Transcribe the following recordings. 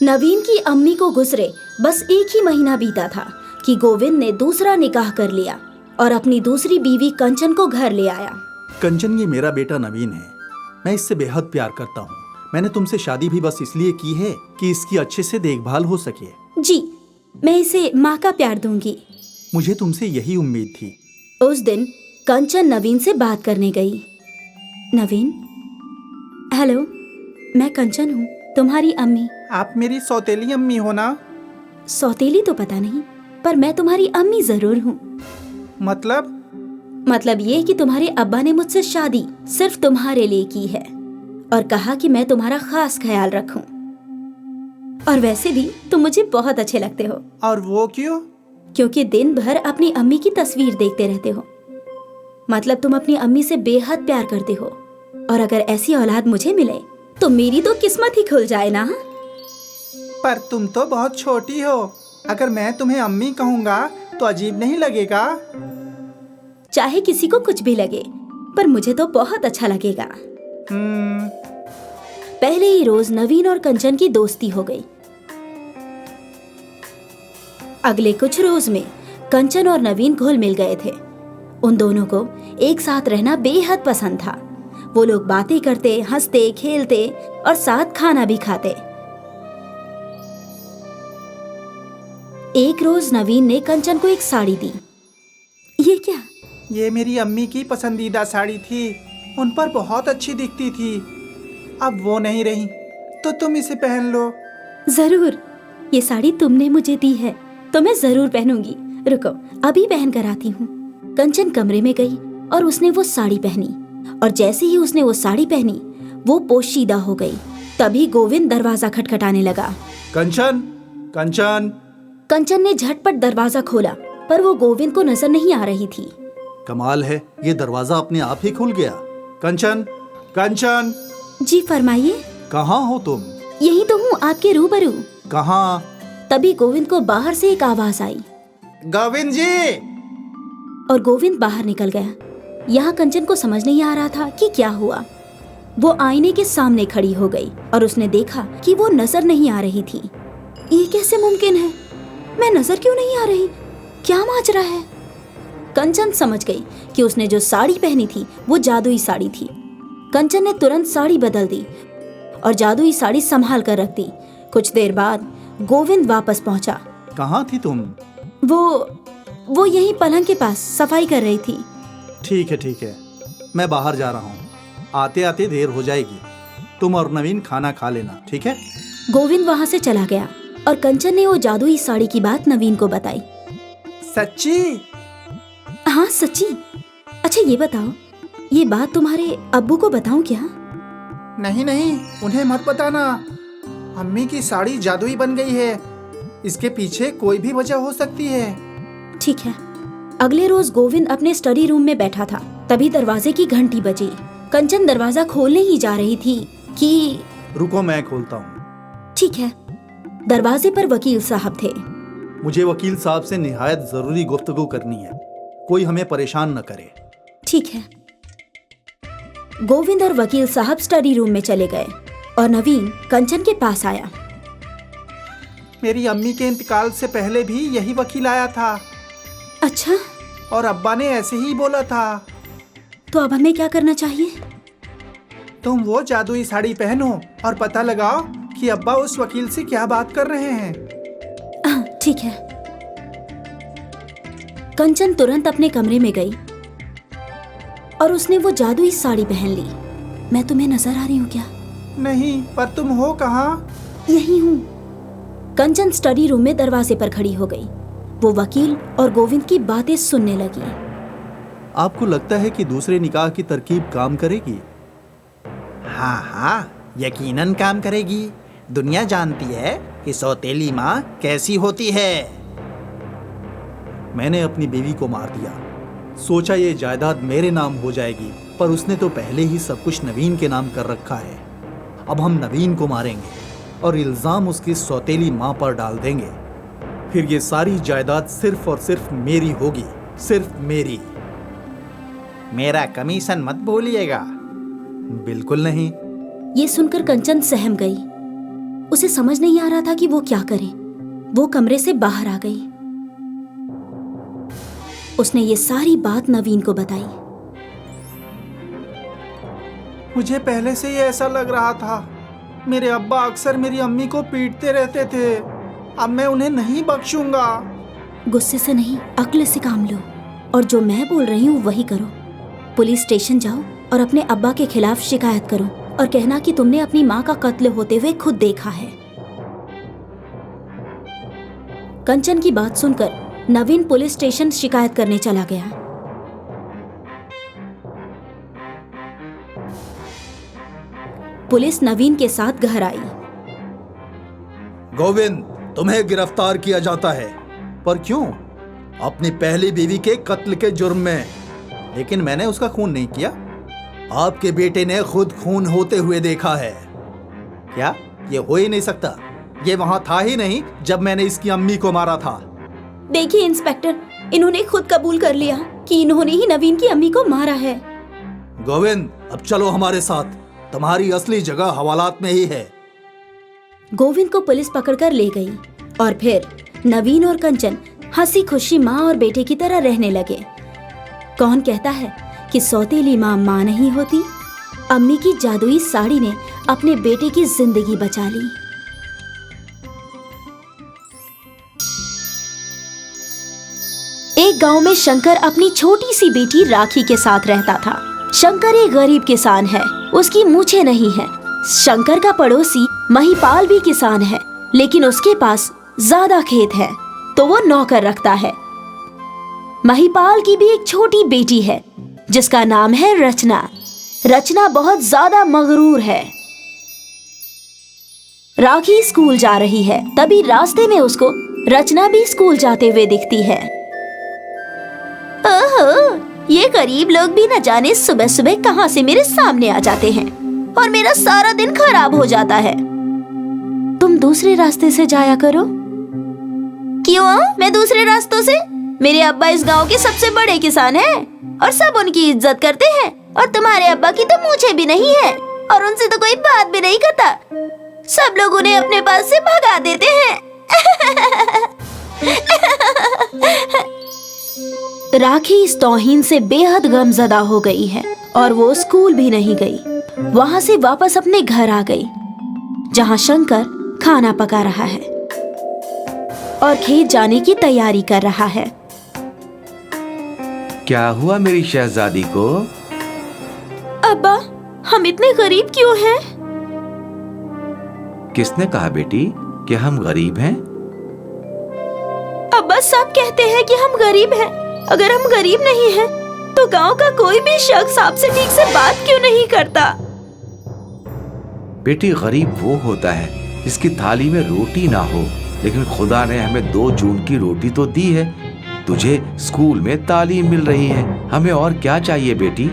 नवीन की अम्मी को गुजरे बस 1 ही महीना बीता था कि गोविंद ने दूसरा निकाह कर लिया और अपनी दूसरी बीवी कंचन को घर ले आया। कंचन, ये मेरा बेटा नवीन है। मैं इससे बेहद प्यार करता हूँ। मैंने तुमसे शादी भी बस इसलिए की है कि इसकी अच्छे से देखभाल हो सके। जी, मैं इसे माँ का प्यार दूंगी। मुझे तुमसे यही उम्मीद थी। उस दिन कंचन नवीन से बात करने गई। नवीन, हेलो, मैं कंचन हूँ, तुम्हारी अम्मी। आप मेरी सौतेली अम्मी हो ना? सौतेली तो पता नहीं, पर मैं तुम्हारी अम्मी जरूर हूँ। मतलब ये कि तुम्हारे अब्बा ने मुझसे शादी सिर्फ तुम्हारे लिए की है और कहा कि मैं तुम्हारा खास ख्याल रखूं। और वैसे भी तुम मुझे बहुत अच्छे लगते हो। और वो क्यों? क्योंकि दिन भर अपनी अम्मी की तस्वीर देखते रहते हो। मतलब तुम अपनी अम्मी से बेहद प्यार करते हो, और अगर ऐसी औलाद मुझे मिले तो मेरी तो किस्मत ही खुल जाए ना। पर तुम तो बहुत छोटी हो। अगर मैं तुम्हें अम्मी कहूँगा तो अजीब नहीं लगेगा? चाहे किसी को कुछ भी लगे, पर मुझे तो बहुत अच्छा लगेगा। पहले ही रोज नवीन और कंचन की दोस्ती हो गई। अगले कुछ रोज में कंचन और नवीन घुल मिल गए थे। उन दोनों को एक साथ रहना बेहद पसंद था। वो लोग बातें करते, हंसते, खेलते और साथ खाना भी खाते। एक रोज नवीन ने कंचन को एक साड़ी दी। ये क्या? ये मेरी अम्मी की पसंदीदा साड़ी थी। उन पर बहुत अच्छी दिखती थी। अब वो नहीं रही तो तुम इसे पहन लो। जरूर, ये साड़ी तुमने मुझे दी है तो मैं जरूर पहनूंगी। रुको, अभी पहन कर आती हूँ। कंचन कमरे में गई और उसने वो साड़ी पहनी, और जैसे ही उसने वो साड़ी पहनी वो पोशीदा हो गई। तभी गोविंद दरवाजा खटखटाने लगा। कंचन, कंचन। कंचन ने झटपट दरवाजा खोला, पर वो गोविंद को नजर नहीं आ रही थी। कमाल है, ये दरवाजा अपने आप ही खुल गया। कंचन, कंचन। जी फरमाइए। कहाँ हो तुम? यही तो हूँ, आपके रूबरू। कहाँ? तभी गोविंद को बाहर से एक आवाज आई। गोविंद जी! और गोविंद बाहर निकल गया। यहाँ कंचन को समझ नहीं आ रहा था कि क्या हुआ। वो आईने के सामने खड़ी हो गई और उसने देखा कि वो नजर नहीं आ रही थी। ये कैसे मुमकिन है? मैं नजर क्यों नहीं आ रही? क्या माजरा है? कंचन समझ गई कि उसने जो साड़ी पहनी थी वो जादुई साड़ी थी। कंचन ने तुरंत साड़ी बदल दी और जादुई साड़ी संभाल कर रख दी। कुछ देर बाद गोविंद वापस पहुंचा। कहाँ थी तुम? वो यहीं पलंग के पास सफाई कर रही थी। ठीक है, मैं बाहर जा रहा हूँ। आते आते देर हो जाएगी। तुम और नवीन खाना खा लेना, ठीक है? गोविंद वहाँ से चला गया और कंचन ने वो जादुई साड़ी की बात नवीन को बताई। सच्ची? हाँ सच्ची। अच्छा ये बताओ, ये बात तुम्हारे अब्बू को बताऊं क्या? नहीं, उन्हें मत बताना। अम्मी की साड़ी जादुई बन गई है। इसके पीछे कोई भी वजह हो सकती है। ठीक है। अगले रोज गोविंद अपने स्टडी रूम में बैठा था। तभी दरवाजे की घंटी बजी। कंचन दरवाजा खोलने ही जा रही थी कि रुको, मैं खोलता हूँ। ठीक है। दरवाजे पर वकील साहब थे। मुझे वकील साहब से निहायत जरूरी गुफ्तगू करनी है। कोई हमें परेशान न करे। ठीक है। गोविंद और वकील साहब स्टडी रूम में चले गए और नवीन कंचन के पास आया। मेरी अम्मी के इंतकाल से पहले भी यही वकील आया था। अच्छा, और अब्बा ने ऐसे ही बोला था। तो अब हमें क्या करना चाहिए? तुम वो जादुई साड़ी पहनो और पता लगाओ कि अब्बा उस वकील से क्या बात कर रहे हैं। ठीक है। कंचन तुरंत अपने कमरे में गई और उसने वो जादुई साड़ी पहन ली। मैं तुम्हें नजर आ रही हूँ क्या? नहीं, पर तुम हो कहाँ? यही हूँ। कंचन स्टडी रूम में दरवाजे पर खड़ी हो गई। वो वकील और गोविंद की बातें सुनने लगी। आपको लगता है कि दूसरे निकाह की तरकीब काम करेगी? हाँ, यकीनन काम करेगी। दुनिया जानती है कि सौतेली माँ कैसी होती है। मैंने अपनी बीवी को मार दिया। सोचा ये जायदाद मेरे नाम हो जाएगी, पर उसने तो पहले ही सब कुछ नवीन के नाम कर रखा है। अब हम नवीन को मारेंगे और इल्जाम उसकी सौतेली माँ पर डाल देंगे। फिर ये सारी जायदाद सिर्फ और सिर्फ मेरी होगी, सिर्फ मेरी। मेरा कमीशन मत भूलिएगा। बिल्कुल नहीं। ये सुनकर कंचन सहम गई। उसे समझ नहीं आ रहा था कि वो क्या करे। वो कमरे से बाहर आ गई। उसने ये सारी बात नवीन को बताई। मुझे पहले से ही ऐसा लग रहा था। मेरे अब्बा अक्सर मेरी अम्मी को पीटते रहते थे। अब मैं उन्हें नहीं बख्शूंगा। गुस्से से नहीं, अक्ल से काम लो और जो मैं बोल रही हूँ वही करो। पुलिस स्टेशन जाओ और अपने अब्बा के खिलाफ शिकायत करो और कहना कि तुमने अपनी माँ का कत्ल होते हुए खुद देखा है। कंचन की बात सुनकर नवीन पुलिस स्टेशन शिकायत करने चला गया। पुलिस नवीन के साथ घर आई। गोविंद, तुम्हें गिरफ्तार किया जाता है। पर क्यों? अपनी पहली बीवी के कत्ल के जुर्म में। लेकिन मैंने उसका खून नहीं किया। आपके बेटे ने खुद खून होते हुए देखा है। क्या? ये हो ही नहीं सकता। ये वहां था ही नहीं जब मैंने इसकी अम्मी को मारा था। देखिए इंस्पेक्टर, इन्होंने खुद कबूल कर लिया कि इन्होंने ही नवीन की अम्मी को मारा है। गोविंद, अब चलो हमारे साथ। तुम्हारी असली जगह हवालात में ही है। गोविंद को पुलिस पकड़कर ले गई और फिर नवीन और कंचन हंसी खुशी माँ और बेटे की तरह रहने लगे। कौन कहता है कि सौतेली माँ माँ नहीं होती? अम्मी की जादुई साड़ी ने अपने बेटे की जिंदगी बचा ली। एक गांव में शंकर अपनी छोटी सी बेटी राखी के साथ रहता था। शंकर एक गरीब किसान है, उसकी मूछें नहीं है। शंकर का पड़ोसी महिपाल भी किसान है, लेकिन उसके पास ज्यादा खेत है तो वो नौकर रखता है। महिपाल की भी एक छोटी बेटी है जिसका नाम है रचना। रचना बहुत ज्यादा मगरूर है। राखी स्कूल जा रही है, तभी रास्ते में उसको रचना भी स्कूल जाते हुए दिखती है। ओहो, ये गरीब लोग भी न जाने सुबह सुबह कहां से मेरे सामने आ जाते हैं और मेरा सारा दिन खराब हो जाता है। तुम दूसरे रास्ते से जाया करो। क्यों? मैं दूसरे रास्तों से? मेरे अब्बा इस गांव के सबसे बड़े किसान हैं और सब उनकी इज्जत करते हैं, और तुम्हारे अब्बा की तो मूछें भी नहीं है और उनसे तो कोई बात भी नहीं करता। सब लोग उन्हें अपने पास से भगा देते हैं। राखी इस तौहीन से बेहद गमज़दा हो गई है और वो स्कूल भी नहीं गई। वहां से वापस अपने घर आ गई, जहां शंकर खाना पका रहा है और खेत जाने की तैयारी कर रहा है। क्या हुआ मेरी शहजादी को? अब्बा, हम इतने गरीब क्यों हैं? किसने कहा बेटी कि हम गरीब हैं? अब्बा, सब कहते हैं कि हम गरीब हैं। अगर हम गरीब नहीं हैं, तो गांव का कोई भी शख्स आपसे ठीक से बात क्यों नहीं करता? बेटी, गरीब वो होता है जिसकी थाली में रोटी ना हो, लेकिन खुदा ने हमें 2 जून की रोटी तो दी है। तुझे स्कूल में तालीम मिल रही है, हमें और क्या चाहिए बेटी?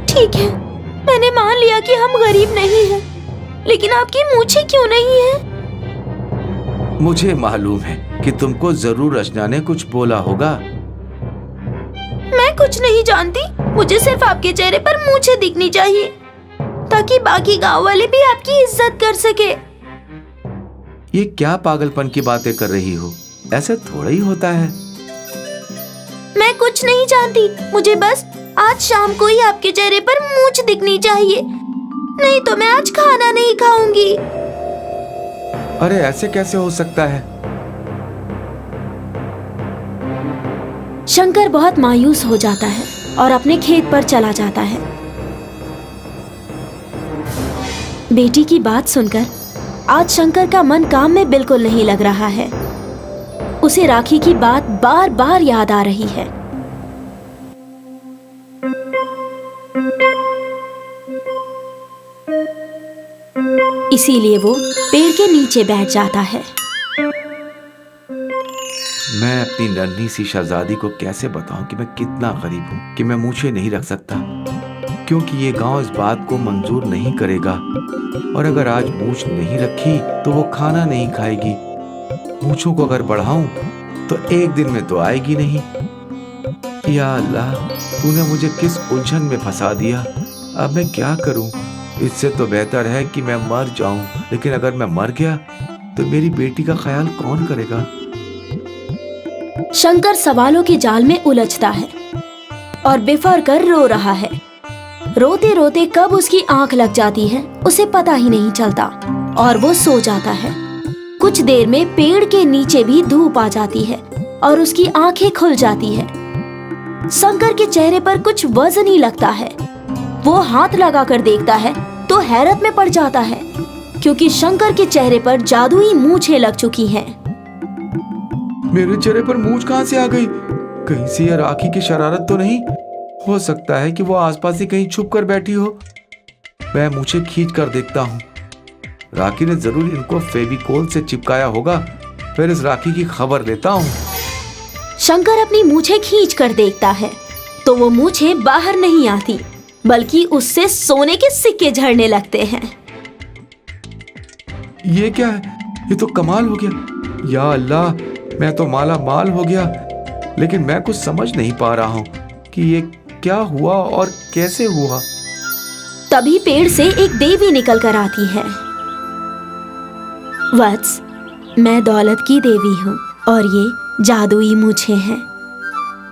ठीक है, मैंने मान लिया कि हम गरीब नहीं हैं, लेकिन आपकी मूछें क्यों नहीं है? मुझे मालूम है कि तुमको जरूर रचना ने कुछ बोला होगा। मैं कुछ नहीं जानती। मुझे सिर्फ आपके चेहरे पर मूछें दिखनी चाहिए ताकि बाकी गांव वाले भी आपकी इज्जत कर सके। ये क्या पागलपन की बातें कर रही हो? ऐसे थोड़ा ही होता है। मैं कुछ नहीं जानती। मुझे बस आज शाम को ही आपके चेहरे पर मूछ दिखनी चाहिए, नहीं तो मैं आज खाना नहीं खाऊंगी। अरे ऐसे कैसे हो सकता है? शंकर बहुत मायूस हो जाता है और अपने खेत पर चला जाता है। बेटी की बात सुनकर आज शंकर का मन काम में बिल्कुल नहीं लग रहा है। उसे राखी की बात बार बार याद आ रही है। इसीलिए वो पेड़ के नीचे बैठ जाता है। मैं अपनी नन्ही सी शहजादी को कैसे बताऊं कि मैं कितना गरीब हूं, कि मैं मूछें नहीं रख सकता, क्योंकि ये गांव इस बात को मंजूर नहीं करेगा। और अगर आज मूछ नहीं रखी तो वो खाना नहीं खाएगी। मूछों को अगर बढ़ाऊं तो एक दिन में तो आएगी नहीं। या अल्लाह, तूने मुझे किस उलझन में फंसा दिया। अब मैं क्या करूं? इससे तो बेहतर है कि मैं मर जाऊं। लेकिन अगर मैं मर गया तो मेरी बेटी का ख्याल कौन करेगा? शंकर सवालों के जाल में उलझता है और बिफर कर रो रहा है। रोते रोते कब उसकी आंख लग जाती है उसे पता ही नहीं चलता और वो सो जाता है। कुछ देर में पेड़ के नीचे भी धूप आ जाती है और उसकी आंखें खुल जाती है। शंकर के चेहरे पर कुछ वजनी लगता है। वो हाथ लगाकर देखता है तो हैरत में पड़ जाता है क्योंकि शंकर के चेहरे पर जादुई मूंछें लग चुकी हैं। मेरे चेहरे पर मूंछ कहां से आ गई? कहीं से यह राखी की शरारत तो नहीं? हो सकता है कि वो आसपास ही कहीं छुप कर बैठी हो। मैं मूंछें खींच कर देखता हूँ। राखी ने जरूर इनको फेविकोल से चिपकाया होगा। फिर इस राखी की खबर लेता हूँ। शंकर अपनी मूंछें खींच कर देखता है तो वो मूंछें बाहर नहीं आती बल्कि उससे सोने के सिक्के झड़ने लगते हैं। ये क्या है? ये तो कमाल हो गया। या अल्लाह, मैं तो माला माल हो गया। लेकिन मैं कुछ समझ नहीं पा रहा हूँ कि ये क्या हुआ और कैसे हुआ। तभी पेड़ से एक देवी निकल कर आती है। वत्स, मैं दौलत की देवी हूँ और ये जादुई मूंछें हैं।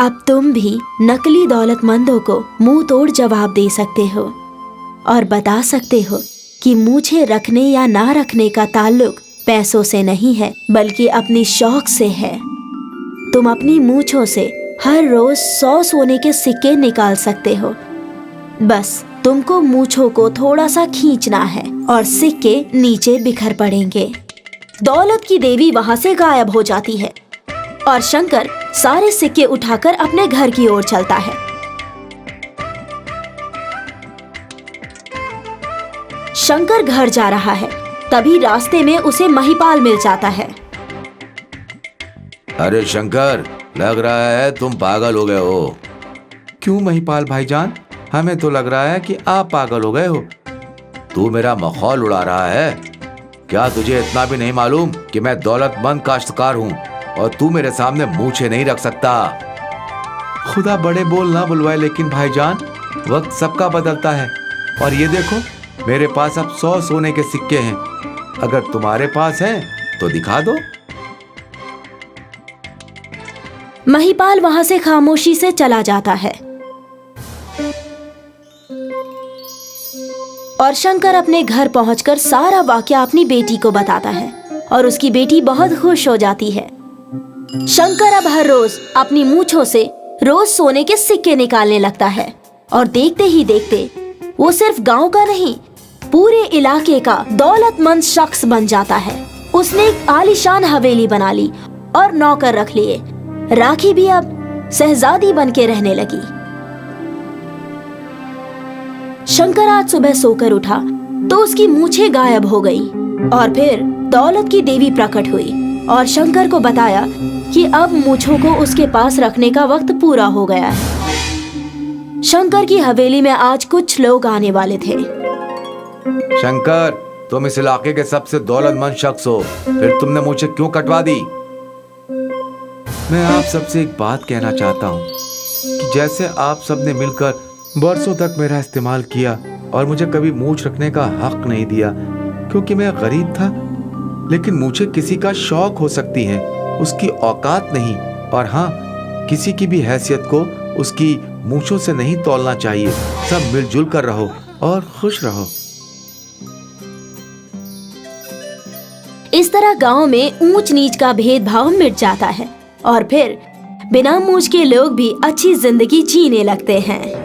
अब तुम भी नकली दौलतमंदों को मुंह तोड़ जवाब दे सकते हो और बता सकते हो कि मूंछें रखने या ना रखने का ताल्लुक पैसों से नहीं है बल्कि अपनी शौक से है। तुम अपनी मूंछों से हर रोज 100 सोने के सिक्के निकाल सकते हो। बस तुमको मूंछों को थोड़ा सा खींचना है और सिक्के नीचे बिखर पड़ेंगे। दौलत की देवी वहां से गायब हो जाती है और शंकर सारे सिक्के उठाकर अपने घर की ओर चलता है। शंकर घर जा रहा है तभी रास्ते में उसे महिपाल मिल जाता है। अरे शंकर, लग रहा है तुम पागल हो गए हो। क्यों महिपाल भाईजान? हमें तो लग रहा है कि आप पागल हो गए हो। तू मेरा मखौल उड़ा रहा है। क्या तुझे इतना भी नहीं मालूम कि मैं दौलतमंद काश्तकार हूँ और तू मेरे सामने मूंछें नहीं रख सकता? खुदा बड़े बोल ना बुलवाए, लेकिन भाईजान वक्त सबका बदलता है। और ये देखो, मेरे पास अब 100 सोने के सिक्के हैं। अगर तुम्हारे पास हैं तो दिखा दो। महिपाल वहां से खामोशी से चला जाता है और शंकर अपने घर पहुंचकर सारा वाकया अपनी बेटी को बताता है और उसकी बेटी बहुत खुश हो जाती है। शंकर अब हर रोज अपनी मूंछों से रोज सोने के सिक्के निकालने लगता है और देखते ही देखते वो सिर्फ गांव का नहीं, पूरे इलाके का दौलतमंद शख्स बन जाता है। उसने एक आलीशान हवेली बना ली और नौकर रख लिए। राखी भी अब शहजादी बन के रहने लगी। शंकर आज सुबह सोकर उठा तो उसकी मूंछें गायब हो गई और फिर दौलत की देवी प्रकट हुई और शंकर को बताया कि अब मूंछों को उसके पास रखने का वक्त पूरा हो गया है। शंकर की हवेली में आज कुछ लोग आने वाले थे। शंकर, तुम इस इलाके के सबसे दौलतमंद शख्स हो, फिर तुमने मुझे क्यों कटवा दी? मैं आप सबसे एक बात कहना चाहता हूँ कि जैसे आप सबने मिलकर बरसों तक मेरा इस्तेमाल किया और मुझे कभी मूंछ रखने का हक नहीं दिया क्योंकि मैं गरीब था, लेकिन मुझे किसी का शौक हो सकती है, उसकी औकात नहीं। और हाँ, किसी की भी हैसियत को उसकी मूंछों से नहीं तौलना चाहिए। सब मिलजुल कर रहो और खुश रहो। इस तरह गांव में ऊंच नीच का भेदभाव मिट जाता है और फिर बिना मूंछ के लोग भी अच्छी जिंदगी जीने लगते हैं।